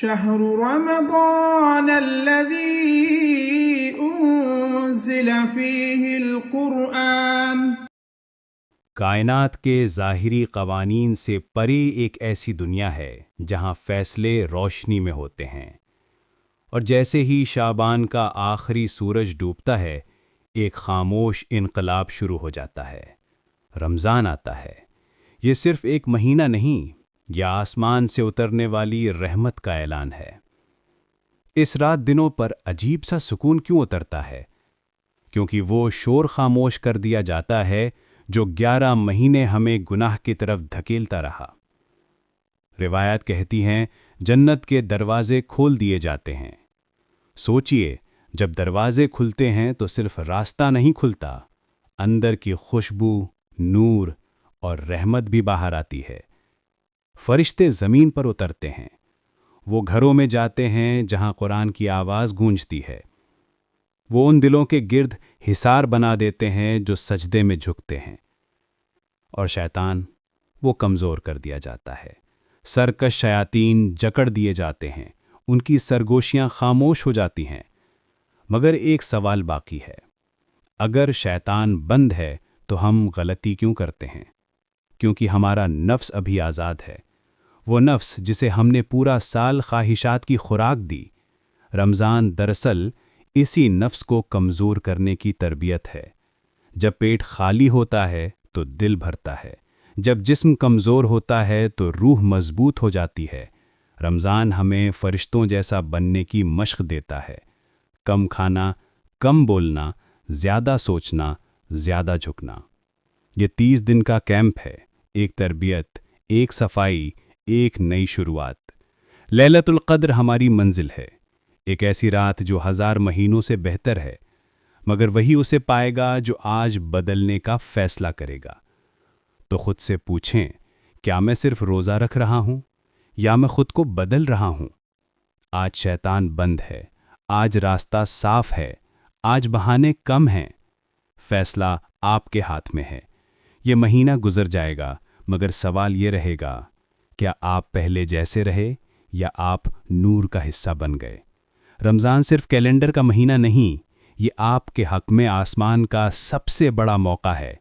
شهر رمضان الذي أنزل فيه القرآن۔ کائنات کے ظاہری قوانین سے پرے ایک ایسی دنیا ہے جہاں فیصلے روشنی میں ہوتے ہیں، اور جیسے ہی شعبان کا آخری سورج ڈوبتا ہے ایک خاموش انقلاب شروع ہو جاتا ہے۔ رمضان آتا ہے۔ یہ صرف ایک مہینہ نہیں، یہ آسمان سے اترنے والی رحمت کا اعلان ہے۔ اس رات دنوں پر عجیب سا سکون کیوں اترتا ہے؟ کیونکہ وہ شور خاموش کر دیا جاتا ہے جو 11 مہینے ہمیں گناہ کی طرف دھکیلتا رہا۔ روایات کہتی ہیں جنت کے دروازے کھول دیے جاتے ہیں۔ سوچئے، جب دروازے کھلتے ہیں تو صرف راستہ نہیں کھلتا، اندر کی خوشبو، نور اور رحمت بھی باہر آتی ہے۔ فرشتے زمین پر اترتے ہیں، وہ گھروں میں جاتے ہیں جہاں قرآن کی آواز گونجتی ہے، وہ ان دلوں کے گرد حصار بنا دیتے ہیں جو سجدے میں جھکتے ہیں، اور شیطان وہ کمزور کر دیا جاتا ہے۔ سرکش شیاطین جکڑ دیے جاتے ہیں، ان کی سرگوشیاں خاموش ہو جاتی ہیں۔ مگر ایک سوال باقی ہے، اگر شیطان بند ہے تو ہم غلطی کیوں کرتے ہیں؟ کیونکہ ہمارا نفس ابھی آزاد ہے، وہ نفس جسے ہم نے پورا سال خواہشات کی خوراک دی۔ رمضان دراصل اسی نفس کو کمزور کرنے کی تربیت ہے۔ جب پیٹ خالی ہوتا ہے تو دل بھرتا ہے، جب جسم کمزور ہوتا ہے تو روح مضبوط ہو جاتی ہے۔ رمضان ہمیں فرشتوں جیسا بننے کی مشق دیتا ہے، کم کھانا، کم بولنا، زیادہ سوچنا، زیادہ جھکنا۔ یہ 30 دن کا کیمپ ہے، ایک تربیت، ایک صفائی، ایک نئی شروعات۔ لیلۃ القدر ہماری منزل ہے، ایک ایسی رات جو 1000 مہینوں سے بہتر ہے، مگر وہی اسے پائے گا جو آج بدلنے کا فیصلہ کرے گا۔ تو خود سے پوچھیں، کیا میں صرف روزہ رکھ رہا ہوں یا میں خود کو بدل رہا ہوں؟ آج شیطان بند ہے، آج راستہ صاف ہے، آج بہانے کم ہیں۔ فیصلہ آپ کے ہاتھ میں ہے۔ یہ مہینہ گزر جائے گا، مگر سوال یہ رہے گا، کیا آپ پہلے جیسے رہے یا آپ نور کا حصہ بن گئے؟ رمضان صرف کیلنڈر کا مہینہ نہیں، یہ آپ کے حق میں آسمان کا سب سے بڑا موقع ہے،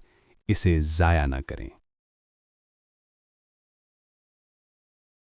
اسے ضائع نہ کریں۔